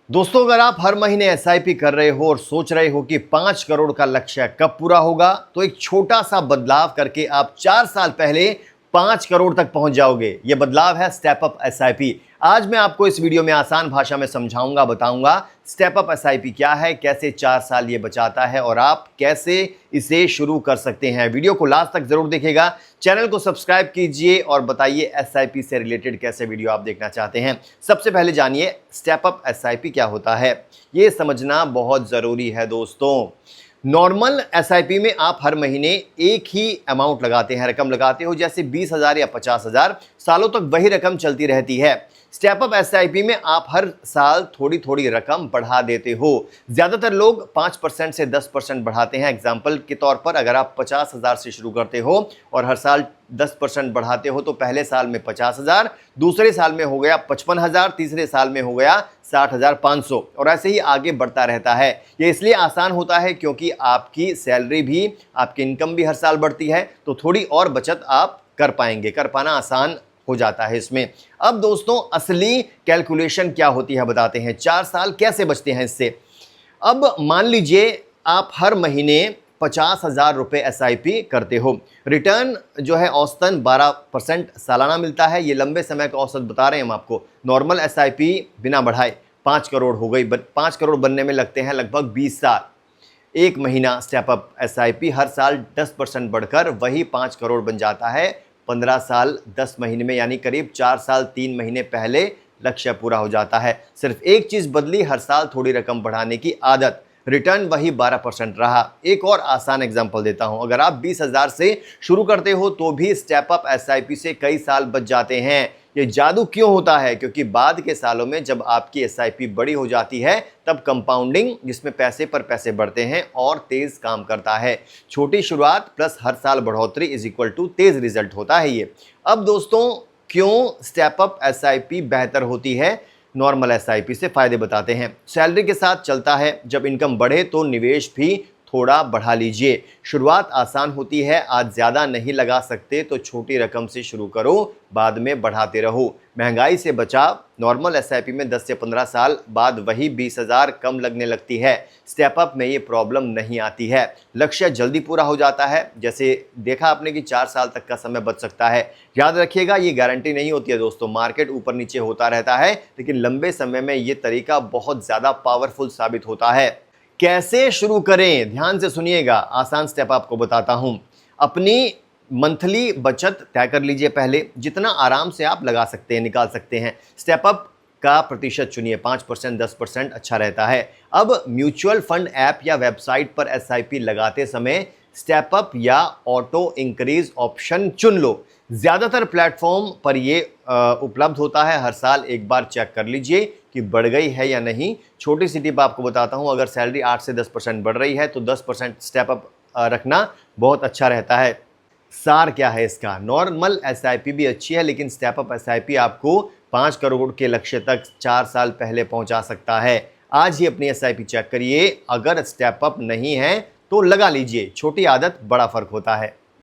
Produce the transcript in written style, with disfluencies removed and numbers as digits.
दोस्तों, अगर आप हर महीने एसआईपी कर रहे हो और सोच रहे हो कि 5 करोड़ का लक्ष्य कब पूरा होगा, तो एक छोटा सा बदलाव करके आप 4 साल पहले 5 करोड़ तक पहुंच जाओगे। यह बदलाव है स्टेप अप एसआईपी। आज मैं आपको इस वीडियो में आसान भाषा में समझाऊंगा, बताऊंगा स्टेप अप एसआईपी क्या है, कैसे 4 साल ये बचाता है और आप कैसे इसे शुरू कर सकते हैं। वीडियो को लास्ट तक जरूर देखिएगा, चैनल को सब्सक्राइब कीजिए और बताइए एसआईपी से रिलेटेड कैसे वीडियो आप देखना चाहते हैं। सबसे पहले जानिए स्टेप अप एसआईपी क्या होता है, ये समझना बहुत जरूरी है दोस्तों। नॉर्मल एसआईपी में आप हर महीने एक ही अमाउंट लगाते हैं, रकम लगाते हो, जैसे 20,000 या 50,000, सालों तक वही रकम चलती रहती है। स्टेप अप एसआईपी में आप हर साल थोड़ी थोड़ी रकम बढ़ा देते हो। ज्यादातर लोग 5% से 10% बढ़ाते हैं। एग्जाम्पल के तौर पर अगर आप 50,000 से शुरू करते हो और हर साल 10% बढ़ाते हो, तो पहले साल में 50,000, दूसरे साल में हो गया 55,000, तीसरे साल में हो गया 60,500 और ऐसे ही आगे बढ़ता रहता है। ये इसलिए आसान होता है क्योंकि आपकी सैलरी भी, आपकी इनकम भी हर साल बढ़ती है, तो थोड़ी और बचत आप कर पाएंगे, कर पाना आसान हो जाता है इसमें। अब दोस्तों, असली कैलकुलेशन क्या होती है बताते हैं, 4 साल कैसे बचते हैं इससे। अब मान लीजिए आप हर महीने 50,000 रुपये एसआईपी करते हो, रिटर्न जो है औसतन 12% सालाना मिलता है। ये लंबे समय का औसत बता रहे हैं हम आपको। नॉर्मल एसआईपी बिना बढ़ाए 5 करोड़ हो गई, 5 करोड़ बनने में लगते हैं लगभग 20 साल। एक महीना स्टेप अप एसआईपी हर साल 10% बढ़कर वही 5 करोड़ बन जाता है 15 साल 10 महीने में, यानी करीब 4 साल 3 महीने पहले लक्ष्य पूरा हो जाता है। सिर्फ एक चीज बदली, हर साल थोड़ी रकम बढ़ाने की आदत, रिटर्न वही 12% रहा। एक और आसान एग्जांपल देता हूं, अगर आप 20,000 से शुरू करते हो तो भी स्टेप अप एसआईपी से कई साल बच जाते हैं। ये जादू क्यों होता है? क्योंकि बाद के सालों में जब आपकी एसआईपी बड़ी हो जाती है, तब कंपाउंडिंग, जिसमें पैसे पर पैसे बढ़ते हैं, और तेज काम करता है। छोटी शुरुआत प्लस हर साल बढ़ोतरी इज इक्वल टू तेज रिजल्ट होता है ये। अब दोस्तों, क्यों स्टेप अप एसआईपी बेहतर होती है नॉर्मल एसआईपी से, फायदे बताते हैं। सैलरी के साथ चलता है, जब इनकम बढ़े तो निवेश भी थोड़ा बढ़ा लीजिए। शुरुआत आसान होती है, आज ज़्यादा नहीं लगा सकते तो छोटी रकम से शुरू करो, बाद में बढ़ाते रहो। महंगाई से बचाव, नॉर्मल एसआईपी में 10 से 15 साल बाद वही 20,000 कम लगने लगती है। स्टेप अप में ये प्रॉब्लम नहीं आती है। लक्ष्य जल्दी पूरा हो जाता है, जैसे देखा आपने कि 4 साल तक का समय बच सकता है। याद रखिएगा, ये गारंटी नहीं होती है दोस्तों, मार्केट ऊपर नीचे होता रहता है, लेकिन लंबे समय में ये तरीका बहुत ज़्यादा पावरफुल साबित होता है। कैसे शुरू करें, ध्यान से सुनिएगा, आसान स्टेप आपको बताता हूं। अपनी मंथली बचत तय कर लीजिए पहले, जितना आराम से आप लगा सकते हैं, निकाल सकते हैं। स्टेप अप का प्रतिशत चुनिए, 5% 10% अच्छा रहता है। अब म्यूचुअल फंड ऐप या वेबसाइट पर एसआईपी लगाते समय स्टेप अप या ऑटो इंक्रीज ऑप्शन चुन लो। ज़्यादातर प्लेटफॉर्म पर ये उपलब्ध होता है। हर साल एक बार चेक कर लीजिए कि बढ़ गई है या नहीं। छोटी सी टिप आपको बताता हूं, अगर सैलरी 8 से 10% बढ़ रही है तो 10% स्टेप अप रखना बहुत अच्छा रहता है। सार क्या है इसका? नॉर्मल एसआईपी भी अच्छी है, लेकिन स्टेप अप एसआईपी आपको 5 करोड़ के लक्ष्य तक 4 साल पहले पहुंचा सकता है। आज ही अपनी एसआईपी चेक करिए, अगर स्टेप अप नहीं है तो लगा लीजिए। छोटी आदत, बड़ा फर्क होता है।